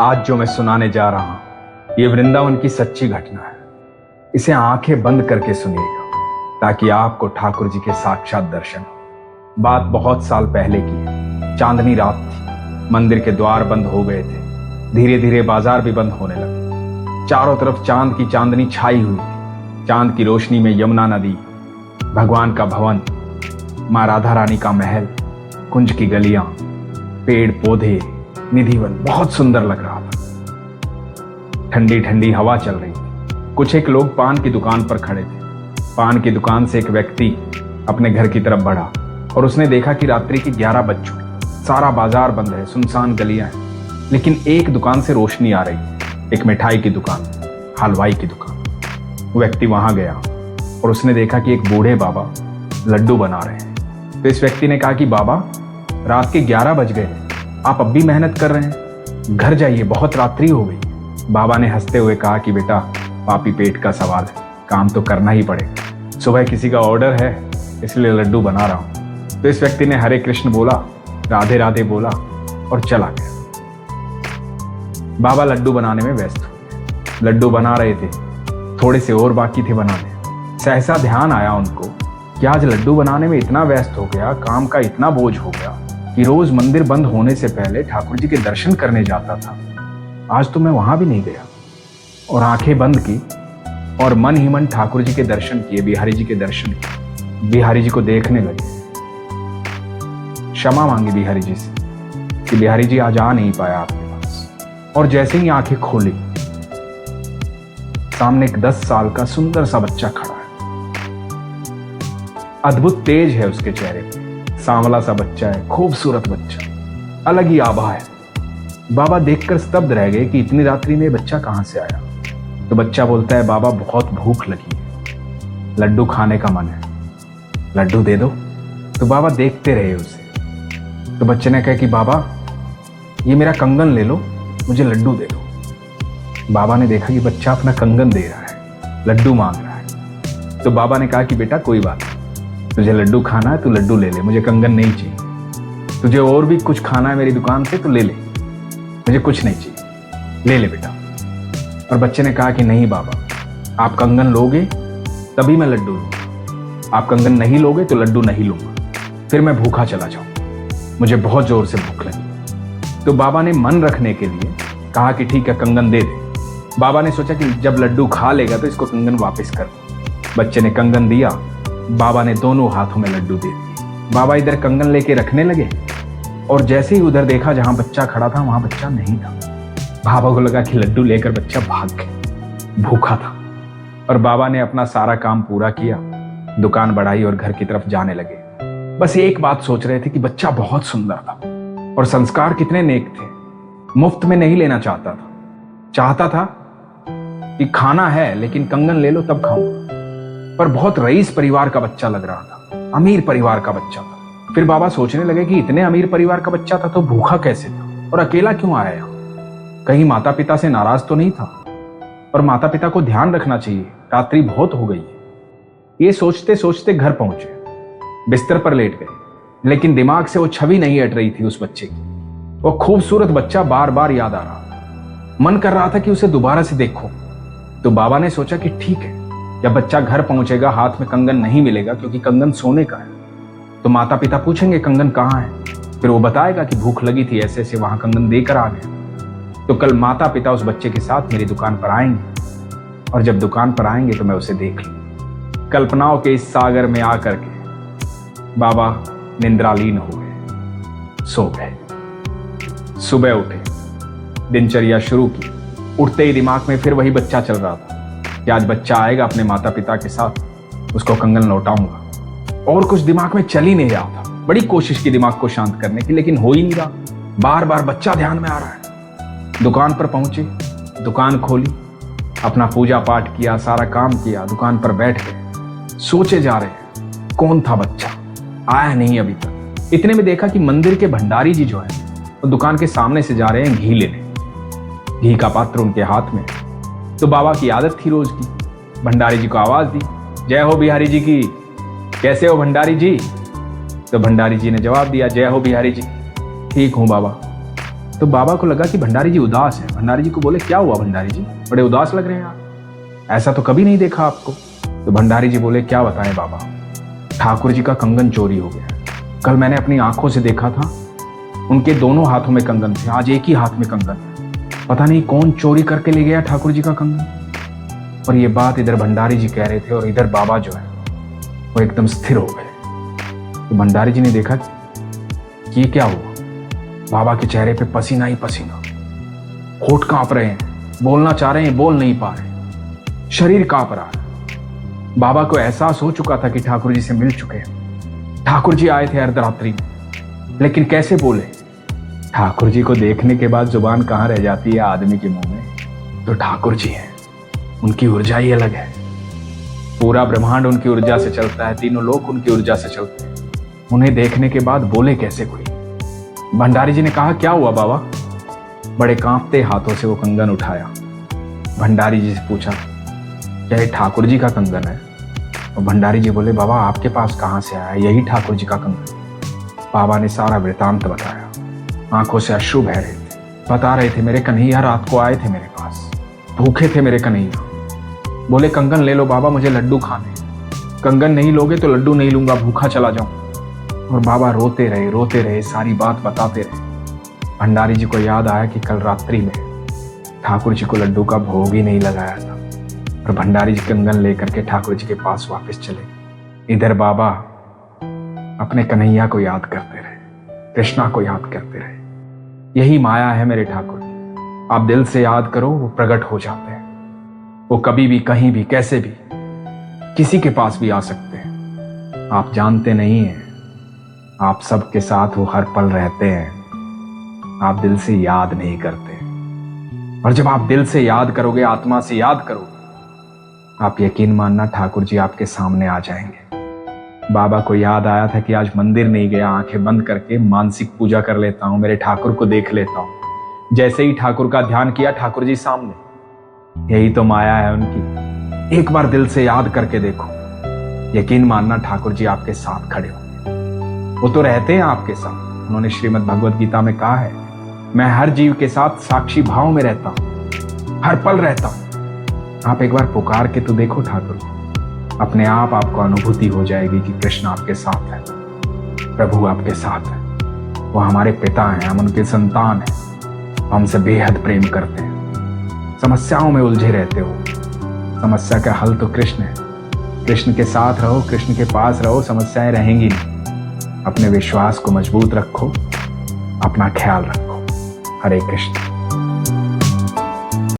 आज जो मैं सुनाने जा रहा हूं ये वृंदावन की सच्ची घटना है। इसे आंखें बंद करके सुनिएगा ताकि आपको ठाकुर जी के साक्षात दर्शन हो। बात बहुत साल पहले की है। चांदनी रात थी। मंदिर के द्वार बंद हो गए थे। धीरे धीरे बाजार भी बंद होने लगे। चारों तरफ चांद की चांदनी छाई हुई थी। चांद की रोशनी में यमुना नदी, भगवान का भवन, माँ राधा रानी का महल, कुंज की गलियां, पेड़ पौधे, निधिवन बहुत सुंदर लग रहा था। ठंडी ठंडी हवा चल रही थी। कुछ एक लोग पान की दुकान पर खड़े थे। पान की दुकान से एक व्यक्ति अपने घर की तरफ बढ़ा और उसने देखा कि रात्रि की 11 बज चुकी। सारा बाजार बंद है, सुनसान गलियां हैं, लेकिन एक दुकान से रोशनी आ रही है। एक मिठाई की दुकान, हलवाई की दुकान। वो व्यक्ति वहां गया और उसने देखा कि एक बूढ़े बाबा लड्डू बना रहे हैं। तो इस व्यक्ति ने कहा कि बाबा, रात के 11 बज गए हैं, आप अब भी मेहनत कर रहे हैं, घर जाइए, बहुत रात्रि हो गई। बाबा ने हंसते हुए कहा कि बेटा, पापी पेट का सवाल है, काम तो करना ही पड़ेगा। सुबह किसी का ऑर्डर है, इसलिए लड्डू बना रहा हूं। तो इस व्यक्ति ने हरे कृष्ण बोला, राधे राधे बोला और चला गया। बाबा लड्डू बनाने में व्यस्त हुए। लड्डू बना रहे थे, थोड़े से और बाकी थे बनाने। सहसा ध्यान आया उनको कि आज लड्डू बनाने में इतना व्यस्त हो गया, काम का इतना बोझ हो गया कि रोज मंदिर बंद होने से पहले ठाकुर जी के दर्शन करने जाता था। आज तो मैं वहां भी नहीं गया। और आंखें बंद की और मन ही मन ठाकुर जी के दर्शन किए, बिहारी जी के दर्शन किए। बिहारी जी को देखने लगे। क्षमा मांगी बिहारी जी से कि बिहारी जी आज आ नहीं पाया आपके पास। और जैसे ही आंखें खोली, सामने एक 10 साल का सुंदर सा बच्चा खड़ा है। अद्भुत तेज है उसके चेहरे पे। सांवला सा बच्चा है, खूबसूरत बच्चा, अलग ही आभा है। बाबा देखकर स्तब्ध रह गए कि इतनी रात्रि में बच्चा कहां से आया। तो बच्चा बोलता है, बाबा बहुत भूख लगी है, लड्डू खाने का मन है, लड्डू दे दो। तो बाबा देखते रहे उसे। तो बच्चे ने कहा कि बाबा, ये मेरा कंगन ले लो, मुझे लड्डू दे दो। बाबा ने देखा कि बच्चा अपना कंगन दे रहा है, लड्डू मांग रहा है। तो बाबा ने कहा कि बेटा कोई बात नहीं, तुझे लड्डू खाना है तू लड्डू ले ले, मुझे कंगन नहीं चाहिए। तुझे और भी कुछ खाना है मेरी दुकान से तो ले ले, मुझे कुछ नहीं चाहिए, ले ले बेटा। और बच्चे ने कहा कि नहीं बाबा, आप कंगन लोगे तभी मैं लड्डू लूंगा, आप कंगन नहीं लोगे तो लड्डू नहीं लूंगा, फिर मैं भूखा चला जाऊंगा, मुझे बहुत जोर से भूख लगी। तो बाबा ने मन रखने के लिए कहा कि ठीक है, कंगन दे दे। बाबा ने सोचा कि जब लड्डू खा लेगा तो इसको कंगन वापस कर दो। बच्चे ने कंगन दिया, बाबा ने दोनों हाथों में लड्डू दे दिए। बाबा इधर कंगन लेके रखने लगे और जैसे ही उधर देखा जहां बच्चा खड़ा था वहां बच्चा नहीं था। बाबा को लगा कि लड्डू लेकर बच्चा भाग गया, भूखा था। और बाबा ने अपना सारा काम पूरा किया, दुकान बढ़ाई और घर की तरफ जाने लगे। बस एक बात सोच रहे थे कि बच्चा बहुत सुंदर था और संस्कार कितने नेक थे। मुफ्त में नहीं लेना चाहता था, चाहता था कि खाना है लेकिन कंगन ले लो तब खाऊंगा। पर बहुत रईस परिवार का बच्चा लग रहा था, अमीर परिवार का बच्चा था। फिर बाबा सोचने लगे कि इतने अमीर परिवार का बच्चा था तो भूखा कैसे था और अकेला क्यों आया यहाँ? कहीं माता पिता से नाराज तो नहीं था? और माता पिता को ध्यान रखना चाहिए, रात्रि बहुत हो गई है। ये सोचते सोचते घर पहुंचे, बिस्तर पर लेट गए, लेकिन दिमाग से वो छवि नहीं हट रही थी उस बच्चे की। वो खूबसूरत बच्चा बार बार याद आ रहा था। मन कर रहा था कि उसे दोबारा से देखूं। तो बाबा ने सोचा कि ठीक है, जब बच्चा घर पहुंचेगा हाथ में कंगन नहीं मिलेगा, क्योंकि कंगन सोने का है, तो माता पिता पूछेंगे कंगन कहाँ है। फिर वो बताएगा कि भूख लगी थी, ऐसे ऐसे वहां कंगन देकर आ गया। तो कल माता पिता उस बच्चे के साथ मेरी दुकान पर आएंगे और जब दुकान पर आएंगे तो मैं उसे देख लूं। कल्पनाओं के इस सागर में आकर के बाबा निंद्रालीन हो गए, सो गए। सुबह उठे, दिनचर्या शुरू की। उठते ही दिमाग में फिर वही बच्चा चल रहा था कि आज बच्चा आएगा अपने माता पिता के साथ, उसको कंगन लौटाऊंगा। और कुछ दिमाग में चल ही नहीं रहा था। बड़ी कोशिश की दिमाग को शांत करने की, लेकिन हो ही नहीं रहा। बार बार बच्चा ध्यान में आ रहा है। दुकान पर पहुंचे, दुकान खोली, अपना पूजा पाठ किया, सारा काम किया, दुकान पर बैठ गए। सोचे जा रहे हैं कौन था बच्चा, आया नहीं अभी तक। इतने में देखा कि मंदिर के भंडारी जी जो है वो दुकान के सामने से जा रहे हैं घी लेने। घी का पात्र उनके हाथ में। तो बाबा की आदत थी रोज की, भंडारी जी को आवाज दी, जय हो बिहारी जी की, कैसे हो भंडारी जी? तो भंडारी जी ने जवाब दिया, जय हो बिहारी जी, ठीक हूं बाबा। तो बाबा को लगा कि भंडारी जी उदास है। भंडारी जी को बोले, क्या हुआ भंडारी जी, बड़े उदास लग रहे हैं आप, ऐसा तो कभी नहीं देखा आपको। तो भंडारी जी बोले, क्या बताएं बाबा, ठाकुर जी का कंगन चोरी हो गया। कल मैंने अपनी आंखों से देखा था, उनके दोनों हाथों में कंगन थे, आज एक ही हाथ में कंगन। पता नहीं कौन चोरी करके ले गया ठाकुर जी का कंगन। और ये बात इधर भंडारी जी कह रहे थे और इधर बाबा जो है वो एकदम स्थिर हो गए। तो भंडारी जी ने देखा कि ये क्या हुआ। बाबा के चेहरे पे पसीना ही पसीना, होठ कांप रहे हैं, बोलना चाह रहे हैं, बोल नहीं पा रहे, शरीर कांप रहा है। बाबा को एहसास हो चुका था कि ठाकुर जी से मिल चुके हैं। ठाकुर जी आए थे अर्धरात्रि में, लेकिन कैसे बोले। ठाकुर जी को देखने के बाद जुबान कहाँ रह जाती है आदमी के मुंह में। तो ठाकुर जी हैं, उनकी ऊर्जा ही अलग है। पूरा ब्रह्मांड उनकी ऊर्जा से चलता है, तीनों लोक उनकी ऊर्जा से चलते हैं। उन्हें देखने के बाद बोले कैसे कोई। भंडारी जी ने कहा, क्या हुआ बाबा। बड़े कांपते हाथों से वो कंगन उठाया। भंडारी जी से पूछा, क्या ये ठाकुर जी का कंगन है। और भंडारी जी बोले, बाबा आपके पास कहाँ से आया, यही ठाकुर जी का कंगन। बाबा ने सारा वृतांत बताया, आंखों से अश्रु बह रहे थे। बता रहे थे, मेरे कन्हैया रात को आए थे मेरे पास, भूखे थे मेरे कन्हैया। बोले, कंगन ले लो बाबा, मुझे लड्डू खाने। कंगन नहीं लोगे तो लड्डू नहीं लूंगा, भूखा चला जाऊं। और बाबा रोते रहे, सारी बात बताते रहे। भंडारी जी को याद आया कि कल रात्रि में ठाकुर जी को लड्डू का भोग ही नहीं लगाया था। और भंडारी जी कंगन लेकर के ठाकुर जी के पास वापस चले। इधर बाबा अपने कन्हैया को याद करते रहे, कृष्णा को याद करते रहे। यही माया है मेरे ठाकुर, आप दिल से याद करो, वो प्रकट हो जाते हैं। वो कभी भी, कहीं भी, कैसे भी, किसी के पास भी आ सकते हैं। आप जानते नहीं हैं, आप सबके साथ वो हर पल रहते हैं। आप दिल से याद नहीं करते, और जब आप दिल से याद करोगे, आत्मा से याद करोगे, आप यकीन मानना ठाकुर जी आपके सामने आ जाएंगे। बाबा को याद आया था कि आज मंदिर नहीं गया, आंखें बंद करके मानसिक पूजा कर लेता हूं, मेरे ठाकुर को देख लेता हूं। जैसे ही ठाकुर का ध्यान किया, ठाकुर जी सामने। यही तो माया है उनकी। एक बार दिल से याद करके देखो, यकीन मानना ठाकुर जी आपके साथ खड़े होंगे। वो तो रहते हैं आपके साथ। उन्होंने श्रीमद् भगवद गीता में कहा है, मैं हर जीव के साथ साक्षी भाव में रहता हूं, हर पल रहता हूं। आप एक बार पुकार के तो देखो ठाकुर को, अपने आप आपको अनुभूति हो जाएगी कि कृष्ण आपके साथ है, प्रभु आपके साथ है। वो हमारे पिता हैं, हम उनके संतान हैं, हमसे बेहद प्रेम करते हैं। समस्याओं में उलझे रहते हो, समस्या का हल तो कृष्ण है। कृष्ण के साथ रहो, कृष्ण के पास रहो, समस्याएं रहेंगी नहीं। अपने विश्वास को मजबूत रखो, अपना ख्याल रखो। हरे कृष्ण।